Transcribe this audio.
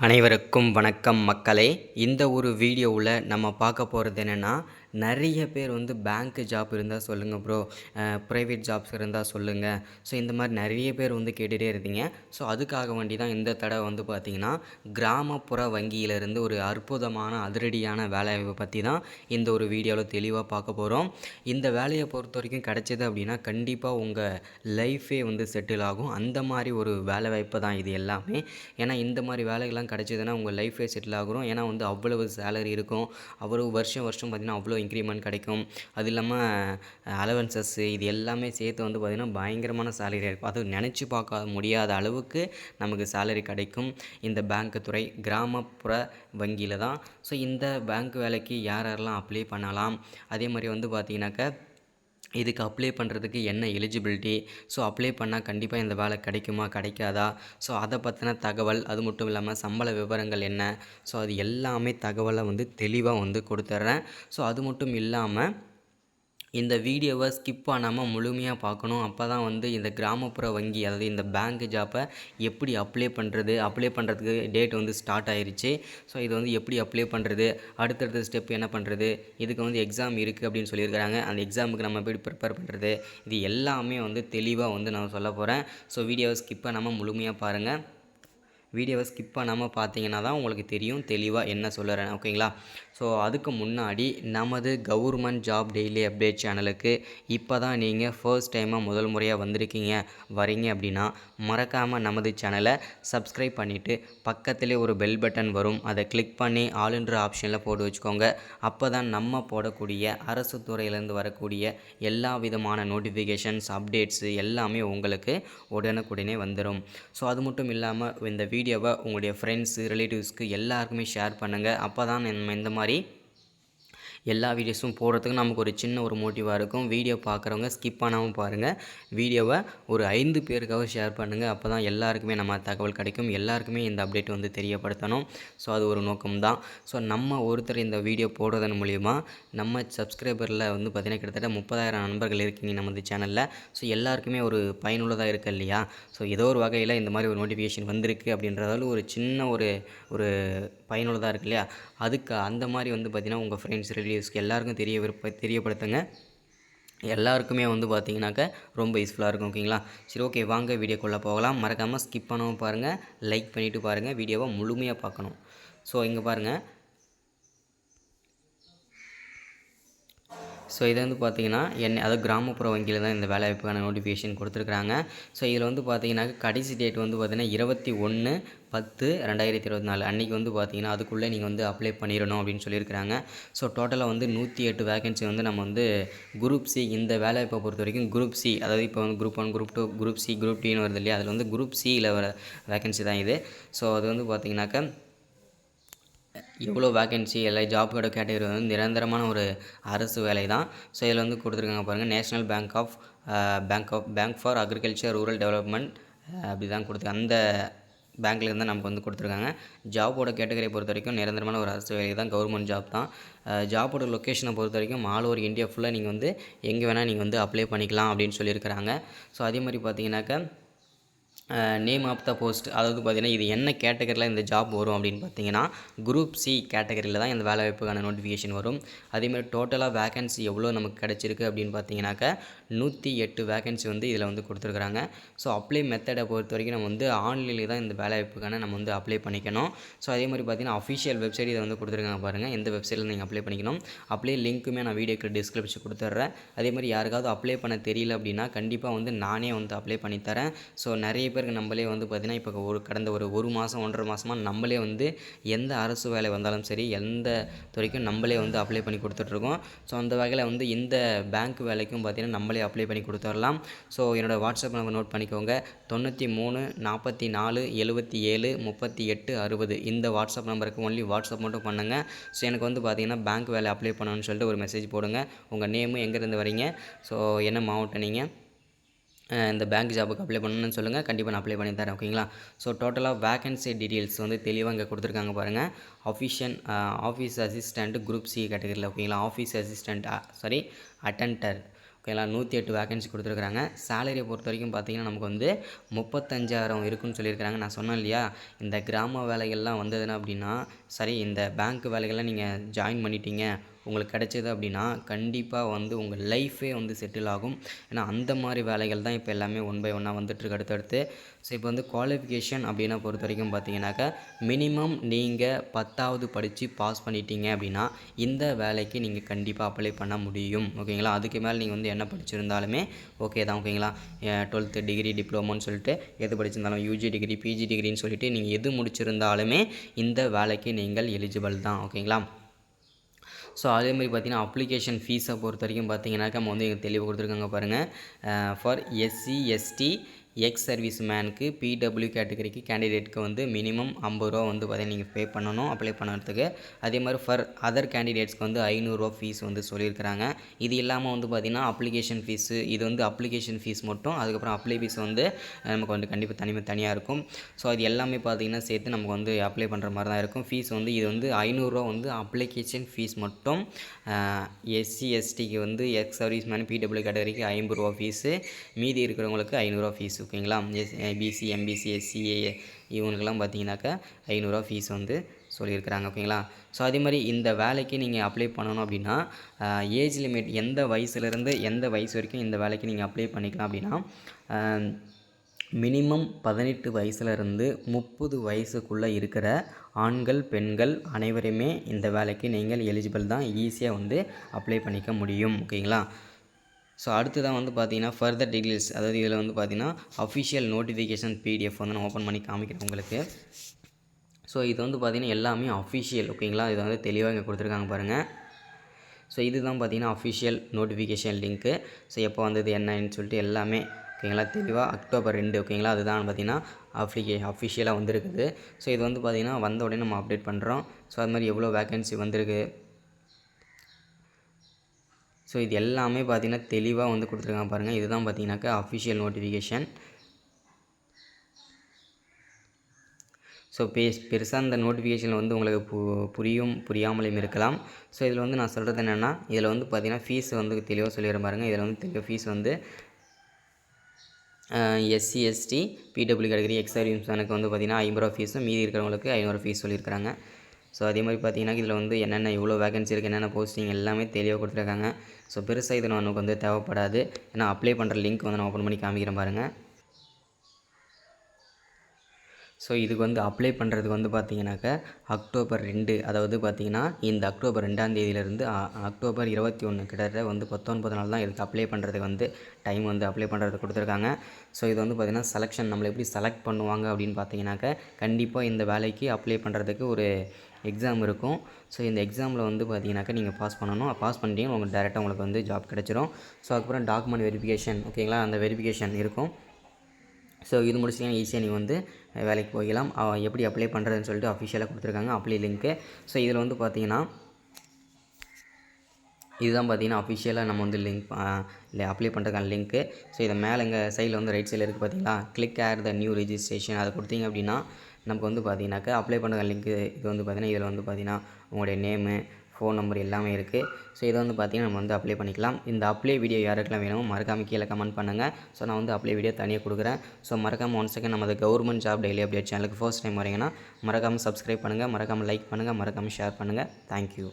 அனைவருக்கும் வணக்கம் மக்களே. இந்த ஒரு வீடியோவில் நம்ம பார்க்க போகிறது என்னென்னா, நிறைய பேர் வந்து பேங்க் ஜாப் இருந்தால் சொல்லுங்கள் ப்ரோ, ப்ரைவேட் ஜாப்ஸ் இருந்தால் சொல்லுங்கள். ஸோ இந்த மாதிரி நிறைய பேர் வந்து கேட்டுகிட்டே இருந்தீங்க. ஸோ அதுக்காக வேண்டி தான் இந்த தடவை வந்து பார்த்திங்கன்னா, கிராமப்புற வங்கியிலிருந்து ஒரு அற்புதமான அதிரடியான வேலையை பற்றி தான் இந்த ஒரு வீடியோவில் தெளிவாக பார்க்க போகிறோம். இந்த வேலையை பொறுத்த வரைக்கும் கிடைச்சது அப்படின்னா கண்டிப்பாக உங்கள் லைஃபே வந்து செட்டில் ஆகும். அந்த மாதிரி ஒரு வேலை வாய்ப்பு தான் இது எல்லாமே. ஏன்னா இந்த மாதிரி வேலைகள்லாம் கிடச்சிதுன்னா உங்கள் லைஃபே செட்டில் ஆகும். ஏன்னா வந்து அவ்வளவு சேலரி இருக்கும், அவ்வளோ வருஷம் பார்த்திங்கன்னா அவ்வளோ இன்க்ரிமெண்ட் கிடைக்கும். அது இல்லாமல் அலவன்சஸ் இது எல்லாமே சேர்த்து வந்து பார்த்திங்கன்னா பயங்கரமான சேலரியாக இருக்கும். அது நினச்சி பார்க்க முடியாத அளவுக்கு நமக்கு சேலரி கிடைக்கும் இந்த பேங்க் துறை கிராமப்புற வங்கியில் தான். ஸோ இந்த பேங்க் வேலைக்கு யாரெல்லாம் அப்ளை பண்ணலாம், அதே மாதிரி வந்து பார்த்திங்கனாக்கா இதுக்கு அப்ளை பண்ணுறதுக்கு என்ன எலிஜிபிலிட்டி, ஸோ அப்ளை பண்ணால் கண்டிப்பாக இந்த வேலை கிடைக்குமா கிடைக்காதா, ஸோ அதை பற்றின தகவல், அது மட்டும் இல்லாமல் சம்பள விவரங்கள் என்ன, ஸோ அது எல்லாமே தகவலை வந்து தெளிவாக வந்து கொடுத்துட்றேன். ஸோ அது மட்டும் இல்லாமல் இந்த வீடியோவை ஸ்கிப் பண்ணாமல் முழுமையாக பார்க்கணும். அப்போ தான் வந்து இந்த கிராமப்புற வங்கி, அதாவது இந்த பேங்க் ஜாப்பை எப்படி அப்ளை பண்ணுறது, அப்ளை பண்ணுறதுக்கு டேட் வந்து ஸ்டார்ட் ஆயிடுச்சு. ஸோ இது வந்து எப்படி அப்ளை பண்ணுறது, அடுத்தடுத்த ஸ்டெப் என்ன பண்ணுறது, இதுக்கு வந்து எக்ஸாம் இருக்குது அப்படின்னு சொல்லியிருக்கிறாங்க. அந்த எக்ஸாமுக்கு நம்ம எப்படி ப்ரிப்பேர் பண்ணுறது, இது எல்லாமே வந்து தெளிவாக வந்து நான் சொல்ல போகிறேன். ஸோ வீடியோவை ஸ்கிப் பண்ணாமல் முழுமையாக பாருங்கள். வீடியோவை ஸ்கிப் பண்ணாமல் பார்த்தீங்கன்னா தான் உங்களுக்கு தெரியும் தெளிவாக என்ன சொல்லுறேன், ஓகேங்களா. ஸோ அதுக்கு முன்னாடி நமது கவர்மெண்ட் ஜாப் டெய்லி அப்டேட் சேனலுக்கு இப்போ தான் நீங்கள் ஃபர்ஸ்ட் டைமாக முதல் முறையாக வரீங்க அப்படின்னா மறக்காமல் நமது சேனலை சப்ஸ்கிரைப் பண்ணிவிட்டு பக்கத்திலே ஒரு பெல் பட்டன் வரும், அதை கிளிக் பண்ணி ஆளுன்ற ஆப்ஷனில் போட்டு வச்சுக்கோங்க. அப்போ தான் நம்ம போடக்கூடிய அரசு துறையிலேருந்து வரக்கூடிய எல்லா விதமான நோட்டிஃபிகேஷன்ஸ் அப்டேட்ஸு எல்லாமே உங்களுக்கு உடனுக்குடனே வந்துடும். ஸோ அது மட்டும் இல்லாமல் இந்த வீடியோவை உங்களுடைய ஃப்ரெண்ட்ஸு ரிலேட்டிவ்ஸ்க்கு எல்லாருக்குமே ஷேர் பண்ணுங்கள். அப்போ தான் நம்ம இந்த மாதிரி எல்லா வீடியோஸும் போடுறதுக்கு நமக்கு ஒரு சின்ன ஒரு மோட்டிவாக இருக்கும். வீடியோ பார்க்குறவங்க ஸ்கிப் பண்ணாமல் பாருங்கள். வீடியோவை ஒரு 5 பேருக்காக ஷேர் பண்ணுங்கள். அப்போ தான் எல்லாருக்குமே நம்ம தகவல் கிடைக்கும், எல்லாருக்குமே இந்த அப்டேட் வந்து தெரியப்படுத்தணும். ஸோ அது ஒரு நோக்கம்தான். ஸோ நம்ம ஒருத்தர் இந்த வீடியோ போடுறதன் மூலிமா நம்ம சப்ஸ்கிரைபரில் வந்து பார்த்திங்கன்னா கிட்டத்தட்ட 30,000 நண்பர்கள் இருக்கீங்க நமது சேனலில். ஸோ எல்லாருக்குமே ஒரு பயனுள்ளதாக இருக்குது இல்லையா. ஸோ ஏதோ ஒரு வகையில் இந்த மாதிரி ஒரு நோட்டிஃபிகேஷன் வந்திருக்கு அப்படின்றதால ஒரு சின்ன ஒரு பயனுள்ளதாக இருக்கு இல்லையா. அதுக்கு அந்த மாதிரி வந்து பார்த்திங்கன்னா உங்கள் ஃப்ரெண்ட்ஸ் ரிலேட்டிவ்ஸ்க்கு எல்லாருக்கும் தெரியப்படுத்துங்க. எல்லாருக்குமே வந்து பார்த்திங்கனாக்கா ரொம்ப யூஸ்ஃபுல்லாக இருக்கும், ஓகேங்களா. சரி, ஓகே, வாங்க வீடியோக்குள்ளே போகலாம். மறக்காமல் ஸ்கிப் பண்ணாமல் பாருங்கள், லைக் பண்ணிவிட்டு பாருங்கள், வீடியோவை முழுமையாக பார்க்கணும். ஸோ இங்கே பாருங்கள். ஸோ இது வந்து பார்த்திங்கன்னா அதாவது கிராமப்புற வங்கியில் தான் இந்த வேலைவாய்ப்புக்கான நோட்டிஃபிகேஷன் கொடுத்துருக்குறாங்க. ஸோ இதில் வந்து பார்த்திங்கனாக்கா கடைசி டேட் வந்து பார்த்திங்கன்னா 21/10/2024 அன்றைக்கி வந்து பார்த்திங்கன்னா அதுக்குள்ளே நீங்கள் வந்து அப்ளை பண்ணிடணும் அப்படின்னு சொல்லியிருக்கிறாங்க. ஸோ டோட்டலாக வந்து 108 வேகன்சி வந்து நம்ம வந்து குரூப் சி, இந்த வேலைவாய்ப்பை பொறுத்த வரைக்கும் குரூப் சி, அதாவது இப்போ வந்து group 1, group 2, group C, group டின்னு வருது இல்லையா, அதில் வந்து குரூப் சியில் வர வேகன்சி தான் இது. ஸோ அது வந்து பார்த்திங்கனாக்கா எவ்வளோ வேகன்சி, எல்லா ஜாபோட கேட்டகரி வந்து நிரந்தரமான ஒரு அரசு வேலை தான். ஸோ இதில் வந்து கொடுத்துருக்காங்க பாருங்கள், national bank for agriculture rural development அப்படி தான் அந்த பேங்க்லேருந்து தான் நமக்கு வந்து கொடுத்துருக்காங்க. ஜாபோட கேட்டகரியை பொறுத்த வரைக்கும் நிரந்தரமான ஒரு அரசு வேலை தான், கவர்மெண்ட் ஜாப் தான். ஜாபோட லொக்கேஷனை பொறுத்த வரைக்கும் ஆல் ஓவர் இந்தியா ஃபுல்லாக நீங்கள் வந்து எங்கே வேணால் நீங்கள் வந்து அப்ளை பண்ணிக்கலாம் அப்படின்னு சொல்லியிருக்கிறாங்க. ஸோ அதே மாதிரி பார்த்தீங்கன்னாக்கா நேம் ஆஃப் த போஸ்ட், அதாவது பார்த்திங்கன்னா இது என்ன கேட்டகரியில் இந்த ஜாப் வரும் அப்படின்னு பார்த்தீங்கன்னா குரூப் சி கேட்டகரியில் தான் இந்த வேலைவாய்ப்புக்கான நோட்டிஃபிகேஷன் வரும். அதேமாதிரி டோட்டலாக வேகன்சி எவ்வளோ நமக்கு கிடச்சிருக்கு அப்படின்னு பார்த்தீங்கன்னாக்கா 108 வேகன்சி வந்து இதில் வந்து கொடுத்துருக்குறாங்க. ஸோ அப்ளை மெத்தடை பொறுத்த வரைக்கும் நம்ம வந்து ஆன்லைனில் தான் இந்த வேலைவாய்ப்புக்கான நம்ம வந்து அப்ளை பண்ணிக்கணும். ஸோ அதே மாதிரி பார்த்திங்கன்னா அஃபிஷியல் வெப்சைட் இதை வந்து கொடுத்துருக்காங்க பாருங்கள், எந்த வெப்சைட்டில் நீங்கள் அப்ளை பண்ணிக்கணும். அப்ளை லிங்க்குமே நான் வீடியோக்கு டிஸ்கிரிப்ஷன் கொடுத்துட்றேன். அதே மாதிரி யாருக்காவது அப்ளை பண்ண தெரியல அப்படின்னா கண்டிப்பாக வந்து நானே வந்து அப்ளை பண்ணித்தரேன். ஸோ நிறைய பேருக்கு நம்மளே வந்து பார்த்திங்கன்னா இப்போ கடந்த ஒரு மாதம் 1.5 மாதமாக நம்மளே வந்து எந்த அரசு வேலை வந்தாலும் சரி எந்த துறைக்கும் நம்மளே வந்து அப்ளை பண்ணி கொடுத்துட்ருக்கோம். ஸோ அந்த வகையில் வந்து இந்த பேங்க் வேலைக்கும் பார்த்திங்கன்னா நம்மளே அப்ளை பண்ணி கொடுத்துடலாம். ஸோ என்னோடய வாட்ஸ்அப் நம்பர் நோட் பண்ணிக்கோங்க, 93 44 77 38 60. இந்த வாட்ஸ்அப் நம்பருக்கு ஒன்லி வாட்ஸ்அப் மட்டும் பண்ணுங்கள். ஸோ எனக்கு வந்து பார்த்திங்கன்னா பேங்க் வேலை அப்ளை பண்ணணும்னு சொல்லிட்டு ஒரு மெசேஜ் போடுங்க. உங்கள் நேமு, எங்கேருந்து வரீங்க, ஸோ என்ன மாவட்டம் நீங்கள், இந்த பேங்க் ஜாபுக்கு அப்ளை பண்ணணும்னு சொல்லுங்கள், கண்டிப்பாக நான் அப்ளை பண்ணி தரேன், ஓகேங்களா. ஸோ டோட்டலாக வேகன்சி டீட்டெயில்ஸ் வந்து தெளிவாக இங்கே கொடுத்துருக்காங்க பாருங்கள். ஆஃபீஸ் அசிஸ்டண்ட் குரூப் சி கேட்டகரியில், ஓகேங்களா. ஆஃபீஸ் அசிஸ்டண்ட் அட்டெண்டர், ஓகேங்களா. 108 வேக்கன்சி கொடுத்துருக்குறாங்க. சேலரியை பொறுத்த வரைக்கும் பார்த்தீங்கன்னா நமக்கு வந்து 35,000 இருக்குன்னு சொல்லியிருக்கிறாங்க. நான் சொன்னேன் இல்லையா, இந்த கிராம வேலைகள்லாம் வந்ததுன்னா அப்படின்னா, சரி இந்த பேங்க் வேலைகள்லாம் நீங்கள் ஜாயின் பண்ணிட்டீங்க, உங்களுக்கு கிடைச்சது அப்படின்னா கண்டிப்பாக வந்து உங்கள் லைஃபே வந்து செட்டில் ஆகும். ஏன்னா அந்த மாதிரி வேலைகள் தான் இப்போ எல்லாமே ஒன் பை ஒன்னாக வந்துட்டுருக்கு அடுத்தடுத்து. ஸோ இப்போ வந்து குவாலிஃபிகேஷன் அப்படின்னா பொறுத்த வரைக்கும் பார்த்தீங்கன்னாக்கா, மினிமம் நீங்கள் 10வது படித்து பாஸ் பண்ணிட்டீங்க அப்படின்னா இந்த வேலைக்கு நீங்கள் கண்டிப்பாக அப்ளை பண்ண முடியும். ஓகேங்களா. அதுக்கு மேலே நீங்கள் வந்து என்ன படிச்சிருந்தாலுமே ஓகே தான். ஓகேங்களா. 12th டிகிரி டிப்ளமோன்னு சொல்லிட்டு எது படிச்சிருந்தாலும், யூஜி டிகிரி பிஜி டிகிரின்னு சொல்லிட்டு நீங்கள் எது முடிச்சிருந்தாலுமே இந்த வேலைக்கு நீங்கள் எலிஜிபிள் தான். ஓகேங்களா. ஸோ அதேமாதிரி பார்த்தீங்கன்னா அப்ளிகேஷன் ஃபீஸை பொறுத்த வரைக்கும் பார்த்தீங்கன்னாக்கா நம்ம வந்து இங்கே தெளிவாக கொடுத்துருக்காங்க பாருங்கள். For SC ST ex service மேனுக்கு பிடபிள்யூ கேட்டகரிக்கு கேண்டிடேட்டுக்கு வந்து மினிமம் 50 ரூபா வந்து பார்த்தீங்கன்னா நீங்கள் பே பண்ணணும் அப்ளை பண்ணுறதுக்கு. அதே மாதிரி ஃபார் அதர் கேண்டிடேட்ஸ்க்கு வந்து 500 ரூபா ஃபீஸ் வந்து சொல்லியிருக்கிறாங்க. இது இல்லாமல் வந்து பார்த்திங்கன்னா அப்ளிகேஷன் ஃபீஸு, இது வந்து அப்ளிகேஷன் ஃபீஸ் மட்டும், அதுக்கப்புறம் அப்ளை ஃபீஸ் வந்து நமக்கு வந்து கண்டிப்பாக தனியாக இருக்கும். ஸோ அது எல்லாமே பார்த்திங்கன்னா சேர்த்து நமக்கு வந்து அப்ளை பண்ணுற மாதிரி தான் இருக்கும். ஃபீஸ் வந்து இது வந்து 500 ரூபா வந்து அப்ளிகேஷன் ஃபீஸ் மட்டும். எஸ்சி எஸ்டிக்கு வந்து எக்ஸ் சர்வீஸ் மேன் பிடபிள்யூ கேட்டகரிக்கு 50 ரூபா ஃபீஸு, மீதி இருக்கிறவங்களுக்கு 500 ரூபா ஃபீஸ். ஓகேங்களா. பிசி எம்பிசி எஸ்சிஏ இவங்களுக்கெல்லாம் பார்த்தீங்கன்னாக்கா 500 ரூபா ஃபீஸ் வந்து சொல்லியிருக்கிறாங்க. ஓகேங்களா. ஸோ அதே மாதிரி இந்த வேலைக்கு நீங்கள் அப்ளை பண்ணணும் அப்படின்னா ஏஜ் லிமிட் எந்த வயசுலேருந்து எந்த வயசு வரைக்கும் இந்த வேலைக்கு நீங்கள் அப்ளை பண்ணிக்கலாம் அப்படின்னா, மினிமம் 18 வயசுலேருந்து 30 வயசுக்குள்ளே இருக்கிற ஆண்கள் பெண்கள் அனைவருமே இந்த வேலைக்கு நீங்கள் எலிஜிபிள் தான். ஈஸியாக வந்து அப்ளை பண்ணிக்க முடியும். ஓகேங்களா. ஸோ அடுத்ததான் வந்து பார்த்தீங்கன்னா ஃபர்தர் டீட்டெயில்ஸ், அதாவது இதில் வந்து பார்த்தீங்கன்னா அஃபிஷியல் நோட்டிஃபிகேஷன் பிடிஎஃப் வந்து நான் ஓப்பன் பண்ணி காமிக்கிறேன் உங்களுக்கு. ஸோ இது வந்து பார்த்திங்கன்னா எல்லாமே அஃபிஷியல். ஓகேங்களா. இதை வந்து தெளிவாக இங்கே கொடுத்துருக்காங்க பாருங்கள். ஸோ இதுதான் பார்த்திங்கன்னா அஃபிஷியல் நோட்டிஃபிகேஷன் லிங்க்கு. ஸோ எப்போ வந்தது என்னன்னு சொல்லிட்டு எல்லாமே ஓகேங்களா தெளிவாக October 2. ஓகேங்களா. அதுதான் பார்த்திங்கன்னா அஃபிஷியலாக வந்திருக்குது. ஸோ இது வந்து பார்த்திங்கன்னா வந்த உடனே நம்ம அப்டேட் பண்ணுறோம். ஸோ அது மாதிரி எவ்வளோ வேக்கன்சி வந்திருக்கு, ஸோ இது எல்லாமே பார்த்திங்கன்னா தெளிவாக வந்து கொடுத்துருக்காங்க பாருங்கள். இதுதான் பார்த்திங்கனாக்கா அஃபிஷியல் நோட்டிஃபிகேஷன். ஸோ பெருசாக இந்த நோட்டிஃபிகேஷனில் வந்து உங்களுக்கு புரியாமலையும் இருக்கலாம். ஸோ இதில் வந்து நான் சொல்கிறது என்னென்னா, இதில் வந்து பார்த்திங்கன்னா ஃபீஸ் வந்து தெளிவாக சொல்லிடுற பாருங்கள். இதில் வந்து தெளிவாக ஃபீஸ் வந்து SC ST PW category ex service மேனுக்கு வந்து பார்த்திங்கன்னா 50 ரூபா ஃபீஸும், மீதி இருக்கிறவங்களுக்கு 500 ஃபீஸ் சொல்லியிருக்கிறாங்க. ஸோ அதே மாதிரி பார்த்தீங்கன்னா இதில் வந்து என்னென்ன எவ்வளோ வேகன்சி இருக்குது, என்னென்ன போஸ்டிங் எல்லாமே தெளிவாக கொடுத்துருக்காங்க. ஸோ பெருசாக இது நமக்கு வந்து தேவைப்படாது. ஏன்னா அப்ளை பண்ணுற லிங்க் வந்து நான் ஓப்பன் பண்ணி காமிக்கிறேன் பாருங்கள். ஸோ இதுக்கு வந்து அப்ளை பண்ணுறதுக்கு வந்து பார்த்திங்கனாக்கா October 2, அதாவது பார்த்திங்கன்னா இந்த October 2ஆம் தேதியிலேருந்து October 21 கிட்டத்தட்ட வந்து 19 நாள் தான் இதுக்கு அப்ளை பண்ணுறதுக்கு வந்து டைம் வந்து அப்ளை பண்ணுறதுக்கு கொடுத்துருக்காங்க. ஸோ இது வந்து பார்த்திங்கன்னா செலெக்ஷன் நம்மளை எப்படி செலக்ட் பண்ணுவாங்க அப்படின்னு பார்த்தீங்கன்னாக்கா, கண்டிப்பாக இந்த வேலைக்கு அப்ளை பண்ணுறதுக்கு ஒரு எக்ஸாம் இருக்கும். ஸோ இந்த எக்ஸாமில் வந்து பார்த்தீங்கன்னாக்கா நீங்கள் பாஸ் பண்ணணும். பாஸ் பண்ணிட்டீங்கன்னா உங்களுக்கு டேரெக்டாக உங்களுக்கு வந்து ஜாப் கிடச்சிரும். ஸோ அதுக்கப்புறம் டாக்குமெண்ட் வெரிஃபிகேஷன், ஓகேங்களா, அந்த வெரிஃபிகேஷன் இருக்கும். ஸோ இது முடிச்சிங்கன்னா ஈஸியாக நீங்கள் வந்து வேலைக்கு போய்க்கலாம். எப்படி அப்ளை பண்ணுறதுன்னு சொல்லிட்டு அஃபிஷியலாக கொடுத்துருக்காங்க அப்ளை லிங்க்கு. ஸோ இதில் வந்து பார்த்தீங்கன்னா இதுதான் பார்த்தீங்கன்னா அஃபிஷியலாக நம்ம வந்து லிங்க் இல்லை அப்ளை பண்ணுறதுக்கான லிங்க்கு. ஸோ இதை மேலே எங்கள் சைடில் வந்து ரைட் சைடில் இருக்குது பார்த்தீங்களா, click add the new registration, அதை கொடுத்தீங்க அப்படின்னா நமக்கு வந்து பார்த்தீங்கன்னாக்கா அப்ளை பண்ணுற லிங்க்கு இது வந்து பார்த்தீங்கன்னா இதில் வந்து பார்த்தீங்கன்னா உங்களுடைய நேமு, ஃபோன் நம்பர் எல்லாமே இருக்குது. ஸோ இதை வந்து பார்த்திங்கன்னா நம்ம வந்து அப்ளை பண்ணிக்கலாம். இந்த அப்ளை வீடியோ யாருக்கெல்லாம் வேணுமோ மறக்காமல் கீழே கமெண்ட் பண்ணுங்கள். ஸோ நான் வந்து அப்ளை வீடியோ தனியாக கொடுக்குறேன். ஸோ மறக்காமல் ஒன் செகண்ட் நமது கவர்மெண்ட் ஜாப் டெய்லி அப்டேட் சேனலுக்கு ஃபர்ஸ்ட் டைம் வரீங்கன்னா மறக்காமல் சப்ஸ்கிரைப் பண்ணுங்கள், மறக்காமல் லைக் பண்ணுங்கள், மறக்காமல் ஷேர் பண்ணுங்கள். தேங்க்யூ.